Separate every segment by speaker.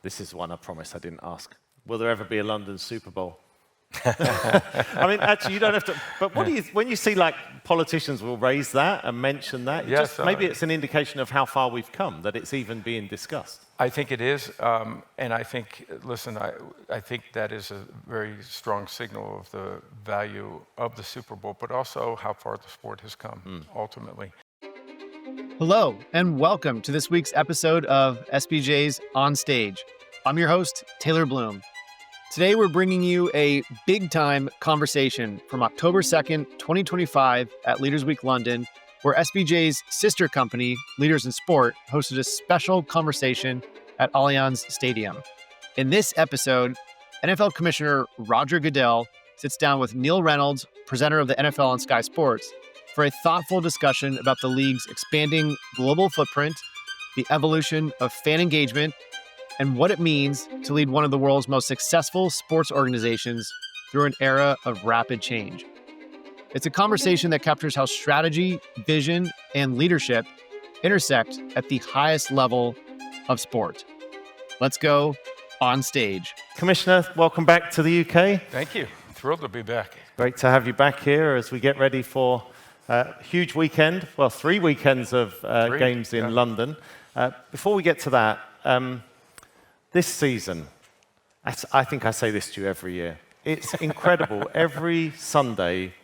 Speaker 1: This is one I promise I didn't ask. Will there ever be a London Super Bowl? I mean, actually, you don't have to. But what do you, when you see like politicians will raise that and mention that,
Speaker 2: Yes,
Speaker 1: maybe it's an indication of how far we've come, that it's even being discussed.
Speaker 2: I think it is, and I think, listen, I think that is a very strong signal of the value of the Super Bowl, but also how far the sport has come, ultimately.
Speaker 3: Hello, and welcome to this week's episode of SBJ's On Stage. I'm your host, Taylor Bloom. Today, we're bringing you a big-time conversation from October 2nd, 2025 at Leaders Week London, where SBJ's sister company, Leaders in Sport, hosted a special conversation at Allianz Stadium. In this episode, NFL Commissioner Roger Goodell sits down with Neil Reynolds, presenter of the NFL on Sky Sports, for a thoughtful discussion about the league's expanding global footprint, the evolution of fan engagement, and what it means to lead one of the world's most successful sports organizations through an era of rapid change. It's a conversation that captures how strategy, vision, and leadership intersect at the highest level of sport. Let's go on stage.
Speaker 1: Commissioner, welcome back to the UK.
Speaker 2: Thank you. Thrilled to be back.
Speaker 1: Great to have you back here as we get ready for a huge weekend. Well, 3 weekends of games in London. Before we get to that, this season, I think I say this to you every year, it's incredible. Every Sunday,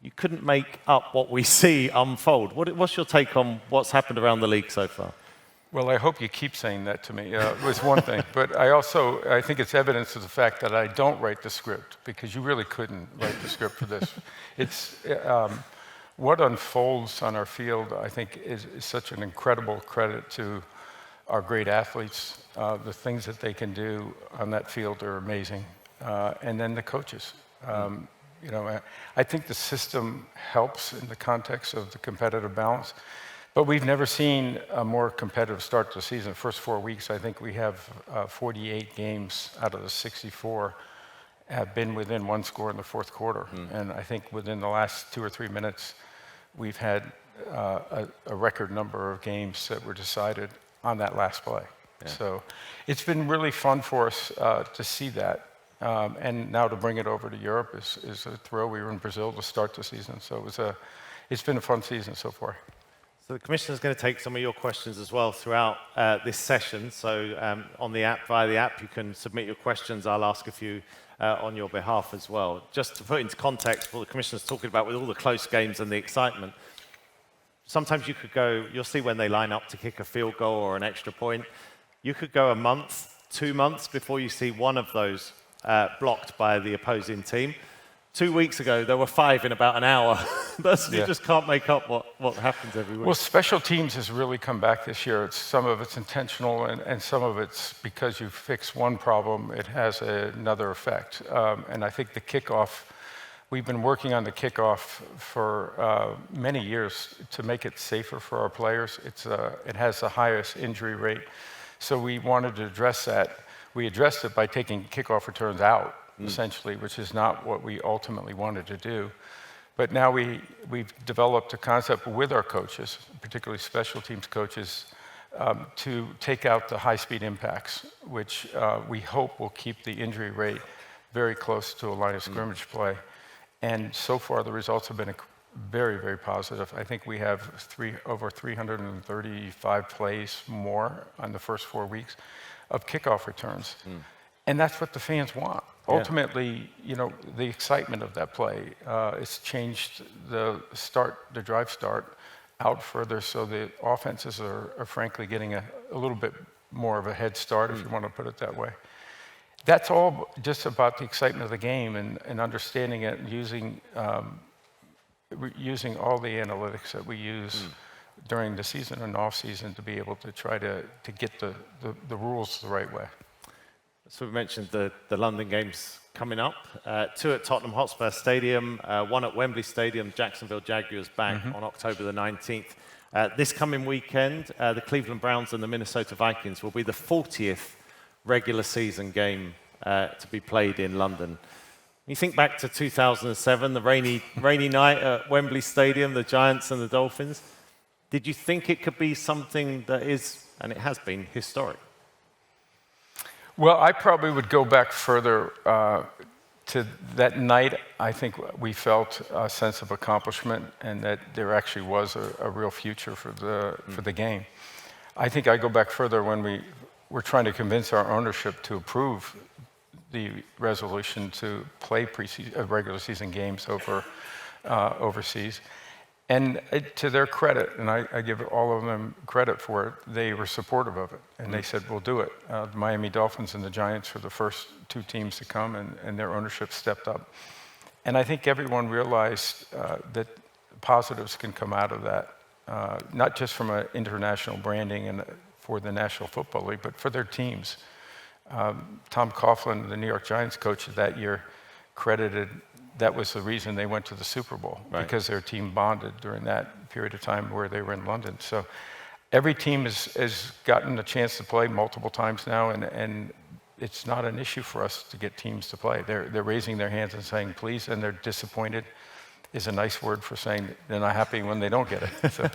Speaker 1: you couldn't make up what we see unfold. What's your take on what's happened around the league so far?
Speaker 2: Well, I hope you keep saying that to me. It was one thing, but I think it's evidence of the fact that I don't write the script, because you really couldn't write the script for this. It's what unfolds on our field, I think, is such an incredible credit to our great athletes. The things that they can do on that field are amazing. And then the coaches. I think the system helps in the context of the competitive balance, but we've never seen a more competitive start to the season. The first 4 weeks, I think we have 48 games out of the 64 have been within one score in the fourth quarter. And I think within the last 2 or 3 minutes, we've had a record number of games that were decided on that last play. Yeah. So it's been really fun for us to see that. And now to bring it over to Europe is a thrill. We were in Brazil to start the season, so it's been a fun season so far.
Speaker 1: So the Commissioner's going to take some of your questions as well throughout this session. So on the app, via the app, you can submit your questions. I'll ask a few on your behalf as well. Just to put into context what the Commissioner's talking about with all the close games and the excitement, sometimes you could go, you'll see when they line up to kick a field goal or an extra point, you could go a month, 2 months before you see one of those blocked by the opposing team. 2 weeks ago, there were 5 in about an hour. You just can't make up what happens every week.
Speaker 2: Well, special teams has really come back this year. Some of it's intentional, and some of it's because you fix one problem, it has another effect. And I think the kickoff, we've been working on the kickoff for many years to make it safer for our players. It has the highest injury rate. So we wanted to address that. We addressed it by taking kickoff returns out, essentially, which is not what we ultimately wanted to do. But now we've developed a concept with our coaches, particularly special teams coaches, to take out the high-speed impacts, which we hope will keep the injury rate very close to a line of scrimmage play. And so far, the results have been very, very positive. I think we have over 335 plays more on the first 4 weeks of kickoff returns. And that's what the fans want. Yeah. Ultimately, the excitement of that play, it's changed the drive start out further, so the offenses are frankly getting a little bit more of a head start, if you want to put it that way. That's all just about the excitement of the game and understanding it and using all the analytics that we use during the season and off season to be able to try to get the rules the right way.
Speaker 1: So we mentioned the London games coming up. 2 at Tottenham Hotspur Stadium, 1 at Wembley Stadium, Jacksonville Jaguars back on October the 19th. This coming weekend, the Cleveland Browns and the Minnesota Vikings will be the 40th regular season game to be played in London. You think back to 2007, the rainy night at Wembley Stadium, the Giants and the Dolphins. Did you think it could be something that is, and it has been, historic?
Speaker 2: Well, I probably would go back further to that night. I think we felt a sense of accomplishment and that there actually was a real future for the game. I think I go back further when we were trying to convince our ownership to approve the resolution to play regular season games overseas. And to their credit, and I give all of them credit for it, they were supportive of it. And they said, we'll do it. The Miami Dolphins and the Giants were the first two teams to come, and their ownership stepped up. And I think everyone realized that positives can come out of that, not just from an international branding and for the National Football League, but for their teams. Tom Coughlin, the New York Giants coach of that year, credited that was the reason they went to the Super Bowl, because their team bonded during that period of time where they were in London. So every team has gotten a chance to play multiple times now, and it's not an issue for us to get teams to play. They're raising their hands and saying please, and they're disappointed is a nice word for saying they're not happy when they don't get it. So.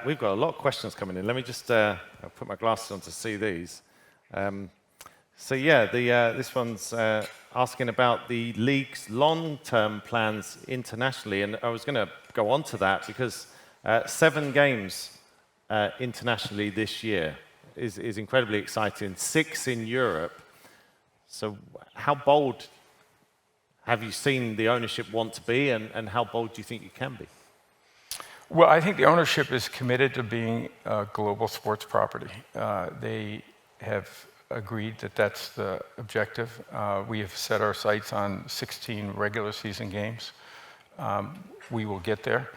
Speaker 1: We've got a lot of questions coming in. Let me just I'll put my glasses on to see these. This one's asking about the league's long-term plans internationally, and I was going to go on to that because 7 games internationally this year is incredibly exciting. 6 in Europe. So how bold have you seen the ownership want to be, and how bold do you think you can be?
Speaker 2: Well, I think the ownership is committed to being a global sports property. They have agreed that that's the objective. We have set our sights on 16 regular season games. We will get there.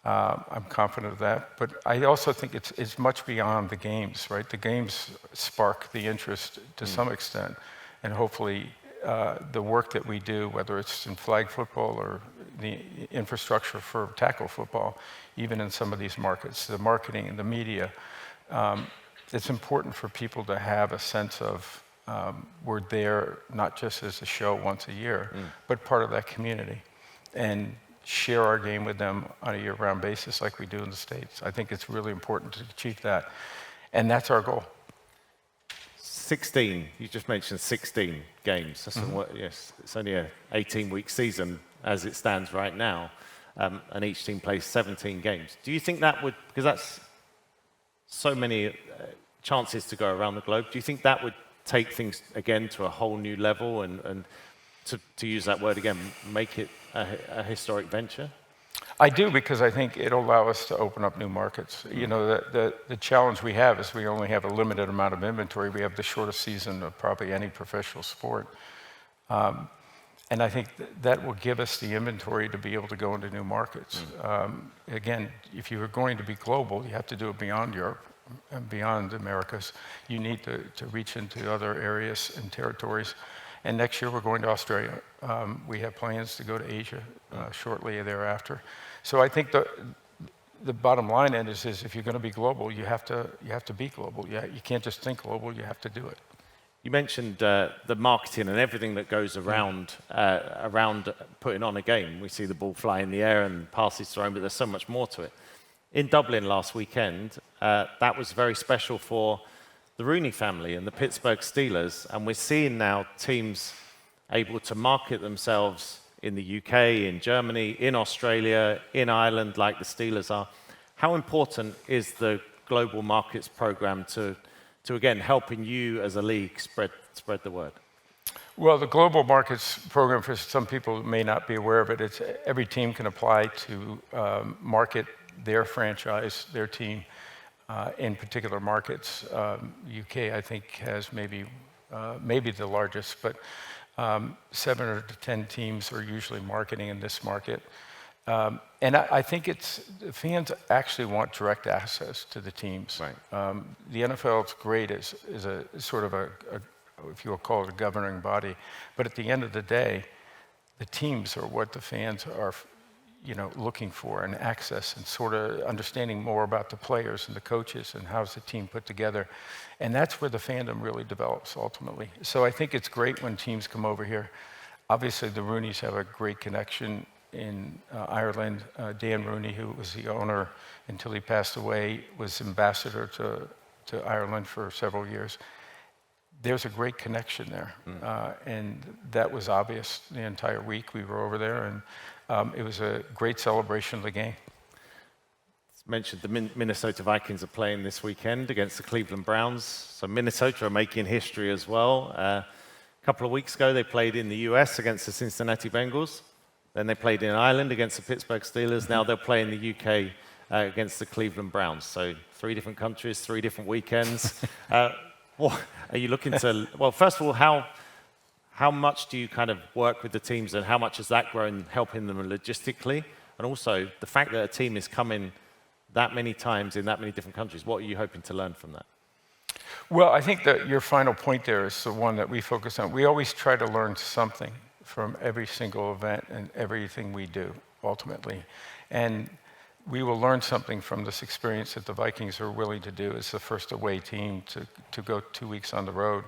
Speaker 2: I'm confident of that. But I also think it's much beyond the games, right? The games spark the interest to some extent. And hopefully the work that we do, whether it's in flag football or the infrastructure for tackle football, even in some of these markets, the marketing and the media, it's important for people to have a sense of we're there not just as a show once a year, but part of that community, and share our game with them on a year-round basis like we do in the States. I think it's really important to achieve that, and that's our goal.
Speaker 1: 16, you just mentioned 16 games. That's yes, it's only an 18-week season as it stands right now, and each team plays 17 games. Do you think that would, because that's so many chances to go around the globe, do you think that would take things again to a whole new level and to use that word again, make it a historic venture?
Speaker 2: I do, because I think it'll allow us to open up new markets. You know, the challenge we have is we only have a limited amount of inventory. We have the shortest season of probably any professional sport. And I think that will give us the inventory to be able to go into new markets. Again, if you are going to be global, you have to do it beyond Europe and beyond the Americas. You need to reach into other areas and territories. And next year we're going to Australia. We have plans to go to Asia shortly thereafter. So I think the bottom line is if you're going to be global, you have to be global. You can't just think global, you have to do it.
Speaker 1: You mentioned the marketing and everything that goes around putting on a game. We see the ball fly in the air and passes thrown, but there's so much more to it. In Dublin last weekend, that was very special for the Rooney family and the Pittsburgh Steelers, and we're seeing now teams able to market themselves in the UK, in Germany, in Australia, in Ireland, like the Steelers are. How important is the global markets program to again helping you as a league spread the word?
Speaker 2: Well, the global markets program, for some people who may not be aware of it, it's every team can apply to market their franchise, their team, in particular markets. UK, I think, has maybe the largest, but 7 or 10 teams are usually marketing in this market. And I think fans actually want direct access to the teams.
Speaker 1: Right.
Speaker 2: The NFL is great as a sort of a, if you will call it a governing body, but at the end of the day, the teams are what the fans are, looking for, and access, and sort of understanding more about the players and the coaches and how's the team put together. And that's where the fandom really develops ultimately. So I think it's great when teams come over here. Obviously, the Rooneys have a great connection in Ireland. Dan Rooney, who was the owner until he passed away, was ambassador to Ireland for several years. there's a great connection there. And that was obvious the entire week we were over there, and it was a great celebration of the game.
Speaker 1: Mentioned the Minnesota Vikings are playing this weekend against the Cleveland Browns. So Minnesota are making history as well. A couple of weeks ago, they played in the US against the Cincinnati Bengals. Then they played in Ireland against the Pittsburgh Steelers. Now they'll play in the UK against the Cleveland Browns. So 3 different countries, 3 different weekends. What are you looking to? Well, first of all, how much do you kind of work with the teams, and how much has that grown helping them logistically? And also the fact that a team is coming that many times in that many different countries, what are you hoping to learn from that?
Speaker 2: Well, I think that your final point there is the one that we focus on. We always try to learn something from every single event and everything we do, ultimately. And we will learn something from this experience that the Vikings are willing to do as the first away team to go 2 weeks on the road.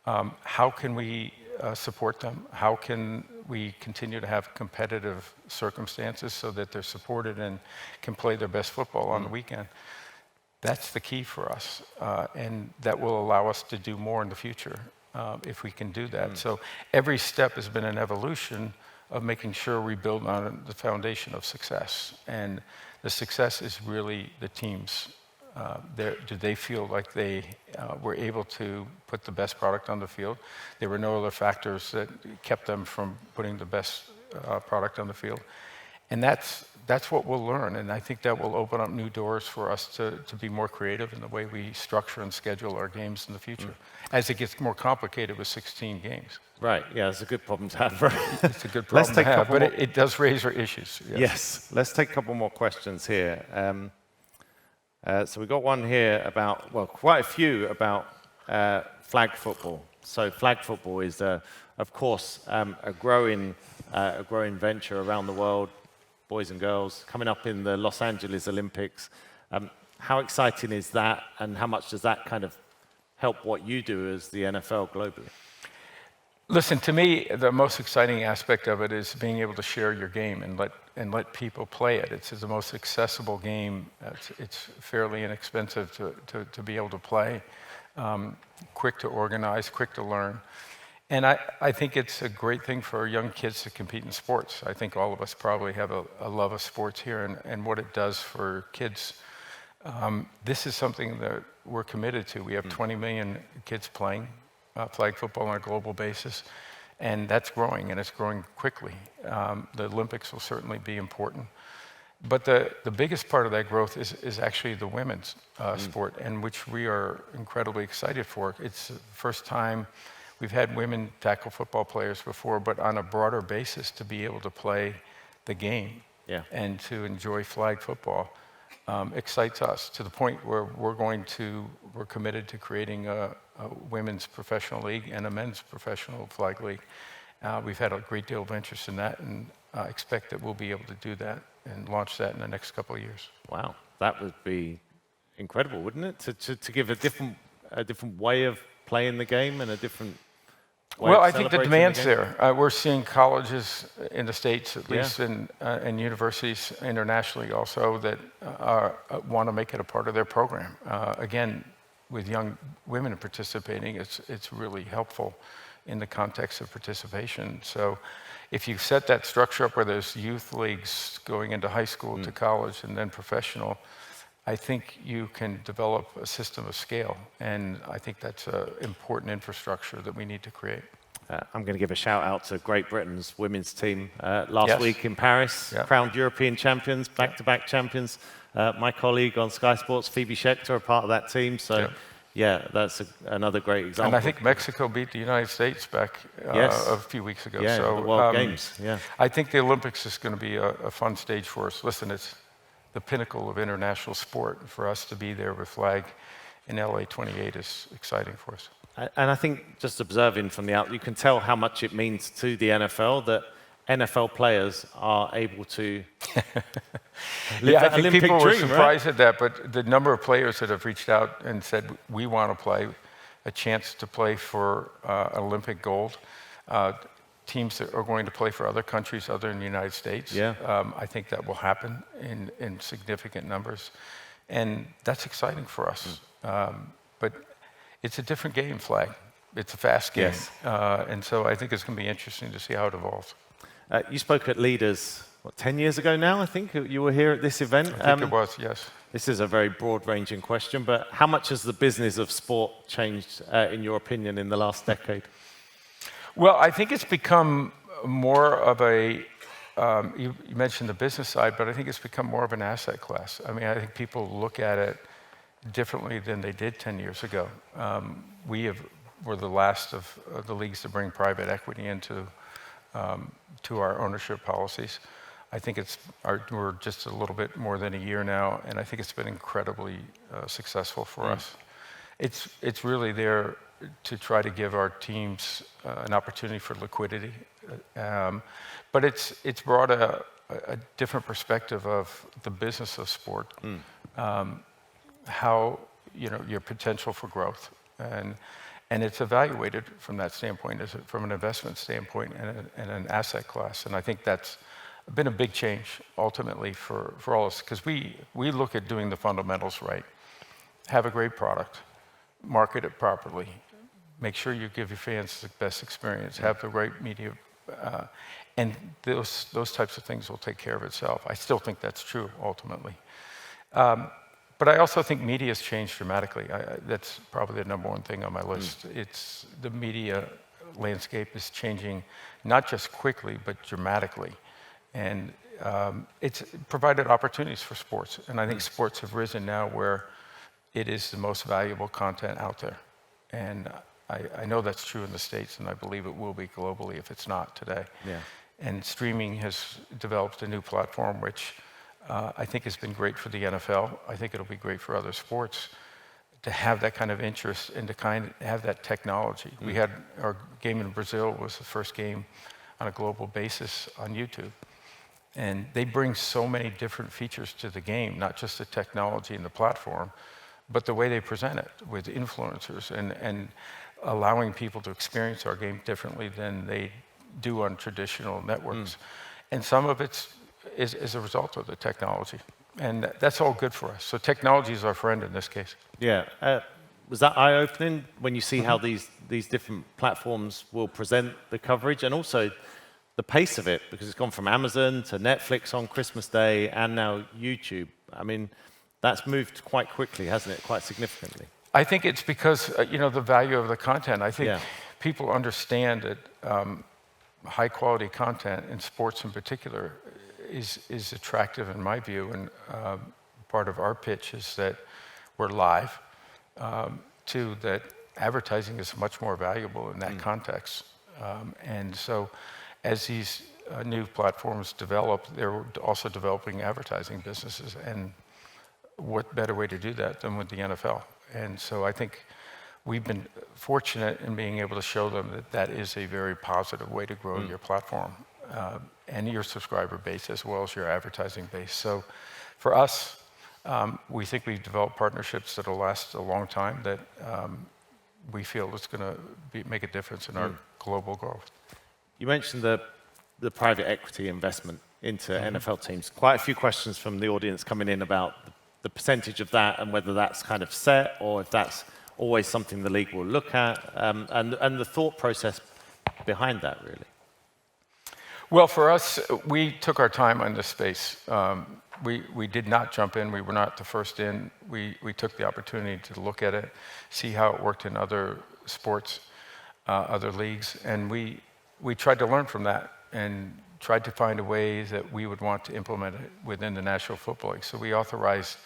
Speaker 2: How can we support them? How can we continue to have competitive circumstances so that they're supported and can play their best football on the weekend? That's the key for us, and that will allow us to do more in the future if we can do that. So every step has been an evolution of making sure we build on the foundation of success. And the success is really the teams. Do they feel like they were able to put the best product on the field? There were no other factors that kept them from putting the best product on the field. And that's what we'll learn. And I think that will open up new doors for us to be more creative in the way we structure and schedule our games in the future, as it gets more complicated with 16 games.
Speaker 1: Right, yeah, it's a good problem to have. Right?
Speaker 2: It's a good problem to have, but it does raise our issues.
Speaker 1: Yes, let's take a couple more questions here. So we got one here about, well, quite a few about flag football. So flag football is, of course, a growing venture around the world, boys and girls, coming up in the Los Angeles Olympics. How exciting is that, and how much does that kind of help what you do as the NFL globally?
Speaker 2: Listen, to me, the most exciting aspect of it is being able to share your game and let people play it. It's the most accessible game. It's fairly inexpensive to be able to play, quick to organize, quick to learn. And I think it's a great thing for young kids to compete in sports. I think all of us probably have a love of sports here and what it does for kids. This is something that we're committed to. We have 20 million kids playing flag football on a global basis, and that's growing, and it's growing quickly. The Olympics will certainly be important. But the biggest part of that growth is actually the women's sport, and which we are incredibly excited for. It's the first time we've had women tackle football players before, but on a broader basis to be able to play the game and to enjoy flag football excites us to the point where we're committed to creating a women's professional league and a men's professional flag league. We've had a great deal of interest in that, and I expect that we'll be able to do that and launch that in the next couple of years.
Speaker 1: Wow, that would be incredible, wouldn't it? To give a different way of playing the game and a different way
Speaker 2: well,
Speaker 1: of
Speaker 2: I think the
Speaker 1: celebrating
Speaker 2: demand's there. We're seeing colleges in the States, at least, and universities internationally also, that want to make it a part of their program. Again, with young women participating, it's really helpful in the context of participation. So if you set that structure up where there's youth leagues going into high school to college and then professional, I think you can develop a system of scale. And I think that's an important infrastructure that we need to create.
Speaker 1: I'm going to give a shout out to Great Britain's women's team last week in Paris, crowned European champions, back-to-back champions. My colleague on Sky Sports, Phoebe Schechter, are part of that team. So, that's another great example.
Speaker 2: And I think Mexico beat the United States back a few weeks ago.
Speaker 1: Yeah,
Speaker 2: so,
Speaker 1: the World Games. Yeah.
Speaker 2: I think the Olympics is going to be a fun stage for us. Listen, it's the pinnacle of international sport. For us to be there with flag in LA 28 is exciting for us.
Speaker 1: And I think just observing from the out, you can tell how much it means to the NFL that NFL players are able to live
Speaker 2: I
Speaker 1: that
Speaker 2: think
Speaker 1: Olympic
Speaker 2: people were
Speaker 1: dream,
Speaker 2: surprised at that, but the number of players that have reached out and said, we want to play, a chance to play for Olympic gold. Teams that are going to play for other countries other than the United States. I think that will happen in significant numbers. And that's exciting for us. But it's a different game, flag. it's a fast game.
Speaker 1: Yes.
Speaker 2: And so I think it's going to be interesting to see how it evolves.
Speaker 1: You spoke at Leaders, 10 years ago now, I think? You were here at this event.
Speaker 2: I think it was, yes.
Speaker 1: This is a very broad-ranging question, but how much has the business of sport changed, in your opinion, in the last decade?
Speaker 2: Well, I think it's become more of a, you mentioned the business side, but I think it's become more of an asset class. I mean, I think people look at it differently than they did 10 years ago. We're the last of the leagues to bring private equity into to our ownership policies. I think we're just a little bit more than a year now, and I think it's been incredibly successful for us. It's really there to try to give our teams an opportunity for liquidity, but it's brought a different perspective of the business of sport, how your potential for growth, and it's evaluated from that standpoint, from an investment standpoint and an asset class, and I think that's been a big change ultimately for all of us, because we look at doing the fundamentals right, have a great product, market it properly, make sure you give your fans the best experience, have the right media, and those types of things will take care of itself. I still think that's true ultimately. But I also think media has changed dramatically. That's probably the number one thing on my list. It's the media landscape is changing, not just quickly, but dramatically. And it's provided opportunities for sports. And I think sports have risen now where it is the most valuable content out there. And I know that's true in the States, and I believe it will be globally if it's not today.
Speaker 1: Yeah.
Speaker 2: And streaming has developed a new platform, which I think has been great for the NFL. I think it'll be great for other sports to have that kind of interest and to kind of have that technology. We had our game in Brazil was the first game on a global basis on YouTube. And they bring so many different features to the game, not just the technology and the platform, but the way they present it with influencers and allowing people to experience our game differently than they do on traditional networks. And some of it is a result of the technology. And that's all good for us. So technology is our friend in this case.
Speaker 1: Yeah. Was that eye-opening when you see how these different platforms will present the coverage, and also the pace of it, because it's gone from Amazon to Netflix on Christmas Day and now YouTube? I mean, that's moved quite quickly, hasn't it? Quite significantly.
Speaker 2: I think it's because, the value of the content. I think people understand that high quality content in sports in particular is attractive in my view. And part of our pitch is that we're live, too, that advertising is much more valuable in that context. And so as these new platforms develop, they're also developing advertising businesses. And what better way to do that than with the NFL? And so I think we've been fortunate in being able to show them that that is a very positive way to grow your platform and your subscriber base as well as your advertising base. So for us, we think we've developed partnerships that will last a long time that we feel is going to make a difference in our global growth.
Speaker 1: You mentioned the private equity investment into NFL teams. Quite a few questions from the audience coming in about the percentage of that and whether that's kind of set or if that's always something the league will look at, and the thought process behind that, really.
Speaker 2: Well, for us, we took our time on this space. We did not jump in. We were not the first in. We took the opportunity to look at it, see how it worked in other sports, other leagues, and we tried to learn from that and tried to find a way that we would want to implement it within the National Football League. So we authorized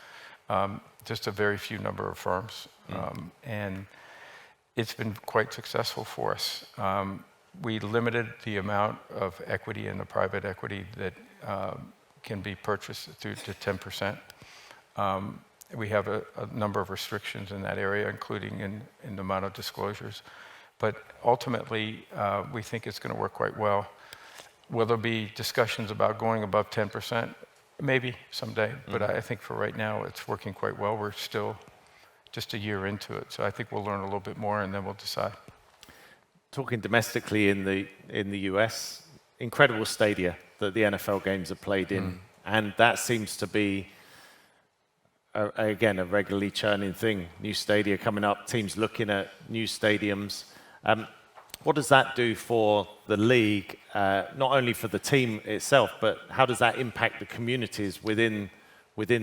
Speaker 2: just a very few number of firms, and it's been quite successful for us. We limited the amount of equity in the private equity that can be purchased through to 10%. We have a number of restrictions in that area, including in the amount of disclosures. But ultimately, we think it's going to work quite well. Will there be discussions about going above 10%? Maybe someday, but I think for right now, it's working quite well. We're still just a year into it, so I think we'll learn a little bit more and then we'll decide.
Speaker 1: Talking domestically in the US, incredible stadia that the NFL games are played in, and that seems to be, again, a regularly churning thing. New stadia coming up, teams looking at new stadiums. What does that do for the league, not only for the team itself, but how does that impact the communities within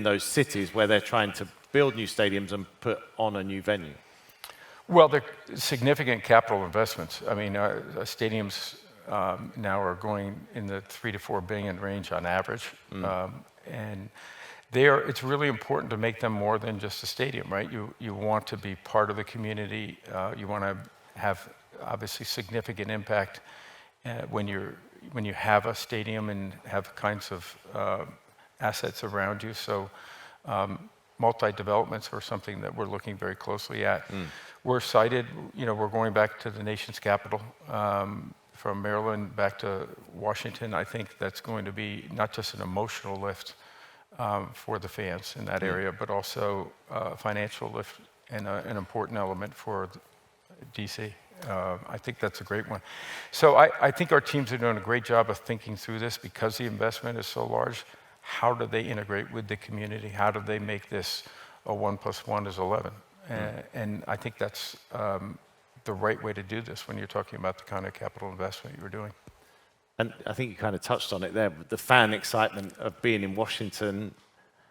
Speaker 1: those cities where they're trying to build new stadiums and put on a new venue?
Speaker 2: Well, they're significant capital investments. I mean, stadiums now are going in the $3 to $4 billion range on average, and it's really important to make them more than just a stadium, right? You want to be part of the community. You want to have obviously significant impact when you have a stadium and have kinds of assets around you. So multi-developments are something that we're looking very closely at. We're excited, we're going back to the nation's capital, from Maryland back to Washington. I think that's going to be not just an emotional lift for the fans in that area, but also a financial lift and an important element for DC. I think that's a great one. So I think our teams are doing a great job of thinking through this because the investment is so large. How do they integrate with the community? How do they make this a 1 + 1 = 11? And I think that's the right way to do this when you're talking about the kind of capital investment you're doing.
Speaker 1: And I think you kind of touched on it there, the fan excitement of being in Washington.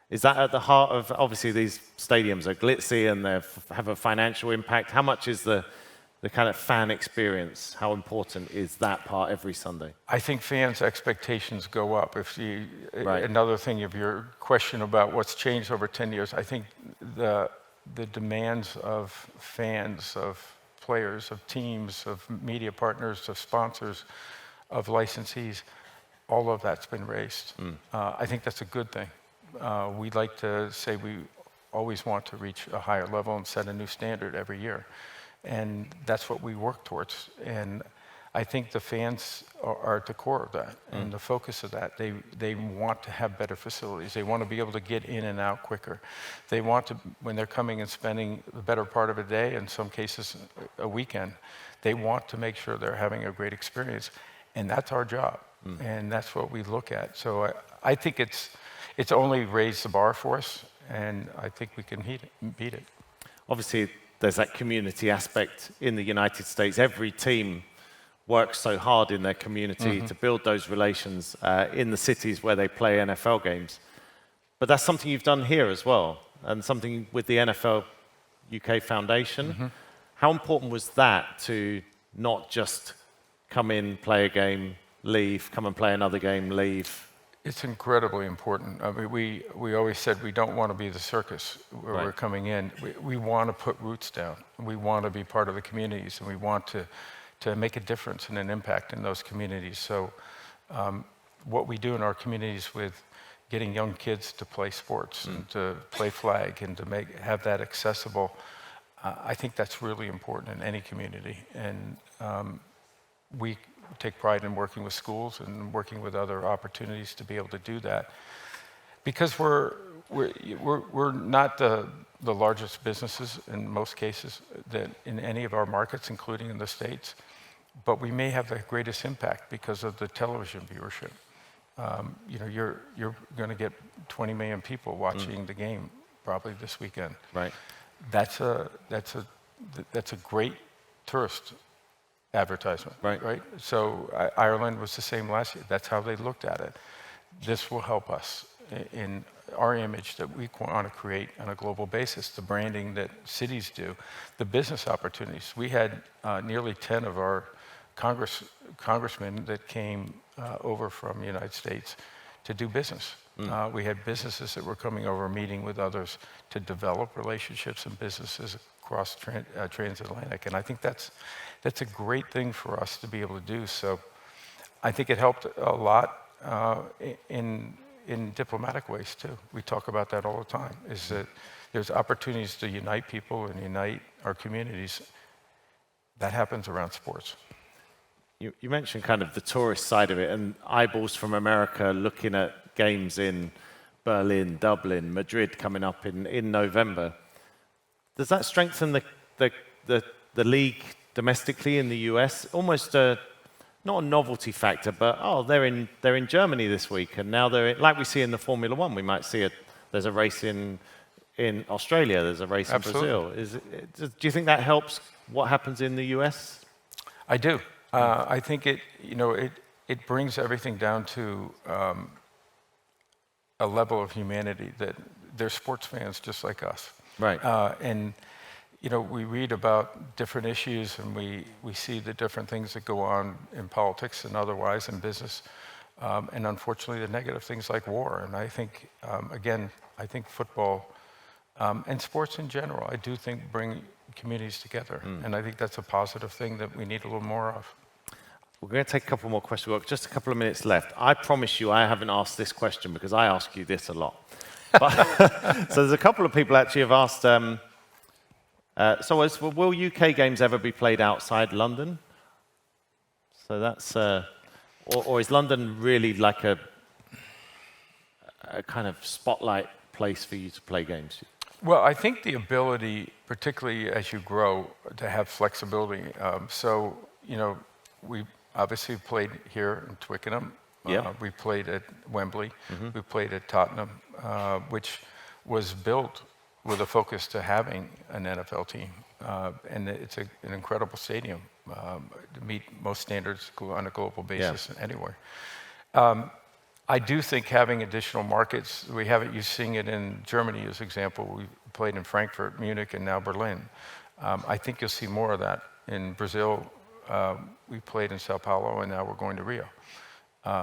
Speaker 1: Is that at the heart of, obviously these stadiums are glitzy and they have a financial impact. How much is the kind of fan experience, how important is that part every Sunday?
Speaker 2: I think fans' expectations go up.
Speaker 1: Right.
Speaker 2: Another thing of your question about what's changed over 10 years, I think the demands of fans, of players, of teams, of media partners, of sponsors, of licensees, all of that's been raised. I think that's a good thing. We'd like to say we always want to reach a higher level and set a new standard every year. And that's what we work towards. And I think the fans are at the core of that and the focus of that. They want to have better facilities. They want to be able to get in and out quicker. They want to, when they're coming and spending the better part of a day, in some cases a weekend, they want to make sure they're having a great experience. And that's our job. And that's what we look at. So I think it's only raised the bar for us, and I think we can beat it.
Speaker 1: Obviously, there's that community aspect in the United States. Every team works so hard in their community to build those relations in the cities where they play NFL games. But that's something you've done here as well, and something with the NFL UK Foundation. How important was that to not just come in, play a game, leave, come and play another game, leave?
Speaker 2: It's incredibly important. I mean, we always said we don't want to be the circus where we're coming in. We want to put roots down. We want to be part of the communities, and we want to make a difference and an impact in those communities. So what we do in our communities with getting young kids to play sports and to play flag and to have that accessible, I think that's really important in any community. And we take pride in working with schools and working with other opportunities to be able to do that, because we're not the largest businesses in most cases that in any of our markets, including in the States, but we may have the greatest impact because of the television viewership. You're going to get 20 million people watching the game probably this weekend.
Speaker 1: Right.
Speaker 2: That's a great tourist advertisement, right? So Ireland was the same last year. That's how they looked at it. This will help us in our image that we want to create on a global basis, the branding that cities do, the business opportunities. We had nearly 10 of our congressmen that came over from the United States to do business. We had businesses that were coming over, meeting with others to develop relationships and businesses across transatlantic. And I think that's a great thing for us to be able to do. So I think it helped a lot in diplomatic ways too. We talk about that all the time, is that there's opportunities to unite people and unite our communities. That happens around sports.
Speaker 1: You mentioned kind of the tourist side of it and eyeballs from America looking at games in Berlin, Dublin, Madrid coming up in November. Does that strengthen the league domestically in the US? Almost not a novelty factor, but they're in Germany this week, and now they're like we see in the Formula One. We might see there's a race in Australia, there's a race in Brazil. Do you think that helps what happens in the US?
Speaker 2: I do. I think it brings everything down to a level of humanity that they're sports fans just like us.
Speaker 1: Right.
Speaker 2: And we read about different issues, and we see the different things that go on in politics and otherwise in business, and unfortunately the negative things like war. And I think, again, football and sports in general, I do think bring communities together. And I think that's a positive thing that we need a little more of.
Speaker 1: We're going to take a couple more questions. We've got just a couple of minutes left. I promise you I haven't asked this question because I ask you this a lot. But, so there's a couple of people actually have asked, will UK games ever be played outside London? So that's, or is London really like a kind of spotlight place for you to play games?
Speaker 2: Well, I think the ability, particularly as you grow, to have flexibility. We obviously played here in Twickenham.
Speaker 1: Yeah.
Speaker 2: We played at Wembley. We played at Tottenham, which was built with a focus to having an NFL team. And it's an incredible stadium to meet most standards on a global basis anywhere. I do think having additional markets, you're seeing it in Germany as an example. We played in Frankfurt, Munich, and now Berlin. I think you'll see more of that. In Brazil, we played in Sao Paulo, and now we're going to Rio.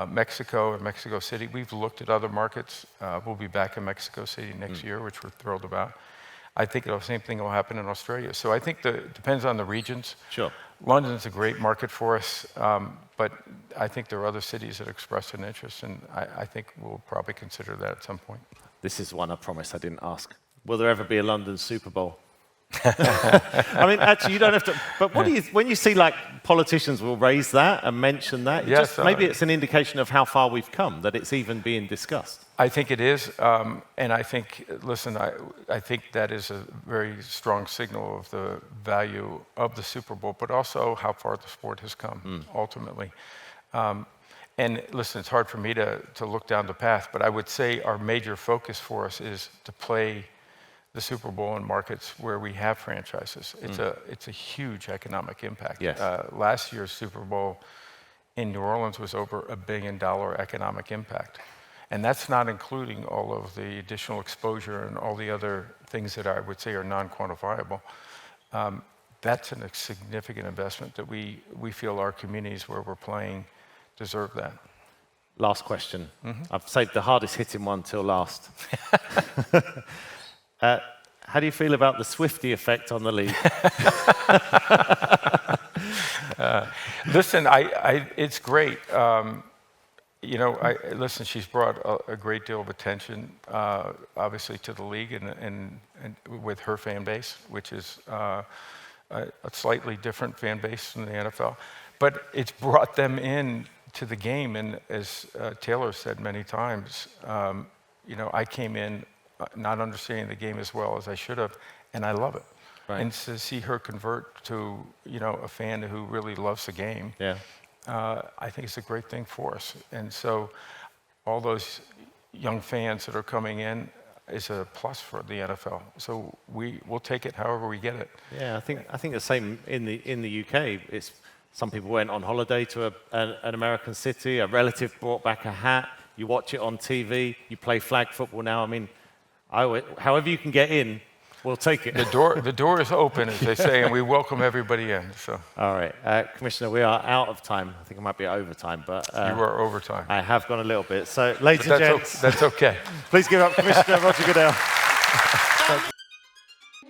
Speaker 2: Mexico and Mexico City, we've looked at other markets. We'll be back in Mexico City next year, which we're thrilled about. I think the same thing will happen in Australia. So I think it depends on the regions.
Speaker 1: Sure.
Speaker 2: London's a great market for us, but I think there are other cities that express an interest, and I think we'll probably consider that at some point.
Speaker 1: This is one I promised I didn't ask. Will there ever be a London Super Bowl? I mean, actually, you don't have to. But when you see like politicians will raise that and mention that, maybe it's an indication of how far we've come, that it's even being discussed.
Speaker 2: I think it is, and I think, listen, I think that is a very strong signal of the value of the Super Bowl, but also how far the sport has come ultimately. And listen, it's hard for me to look down the path, but I would say our major focus for us is to play the Super Bowl in markets where we have franchises. It's a huge economic impact.
Speaker 1: Yes.
Speaker 2: Last year's Super Bowl in New Orleans was over $1 billion economic impact. And that's not including all of the additional exposure and all the other things that I would say are non-quantifiable. That's a significant investment that we feel our communities where we're playing deserve that.
Speaker 1: Last question. I've saved the hardest hitting one till last. How do you feel about the Swiftie effect on the league?
Speaker 2: Listen, it's great. Listen, she's brought a great deal of attention, obviously, to the league and with her fan base, which is a slightly different fan base than the NFL. But it's brought them in to the game, and as Taylor said many times, I came in not understanding the game as well as I should have, and I love it.
Speaker 1: Right.
Speaker 2: And to see her convert to a fan who really loves the game, I think it's a great thing for us. And so all those young fans that are coming in is a plus for the NFL. So we'll take it however we get it.
Speaker 1: Yeah, I think the same in the UK. It's some people went on holiday to an American city. A relative brought back a hat. You watch it on TV. You play flag football now. I mean, however you can get in, we'll take it.
Speaker 2: The door is open, as they say, and we welcome everybody in. So.
Speaker 1: All right, Commissioner, we are out of time. I think I might be overtime, but
Speaker 2: you are overtime.
Speaker 1: I have gone a little bit. So, ladies and gents,
Speaker 2: that's okay.
Speaker 1: Please give up Commissioner Roger Goodell.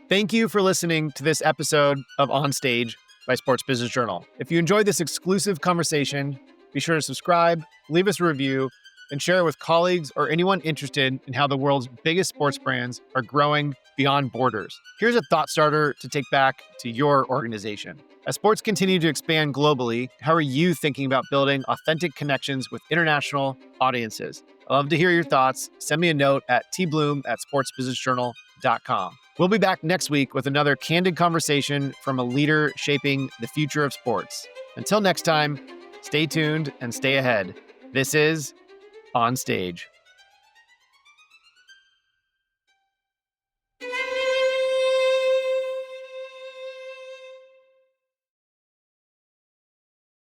Speaker 3: Thank you for listening to this episode of On Stage by Sports Business Journal. If you enjoyed this exclusive conversation, be sure to subscribe, leave us a review, and share it with colleagues or anyone interested in how the world's biggest sports brands are growing beyond borders. Here's a thought starter to take back to your organization. As sports continue to expand globally, how are you thinking about building authentic connections with international audiences? I'd love to hear your thoughts. Send me a note at tbloom@sportsbusinessjournal.com. We'll be back next week with another candid conversation from a leader shaping the future of sports. Until next time, stay tuned and stay ahead. This is On Stage.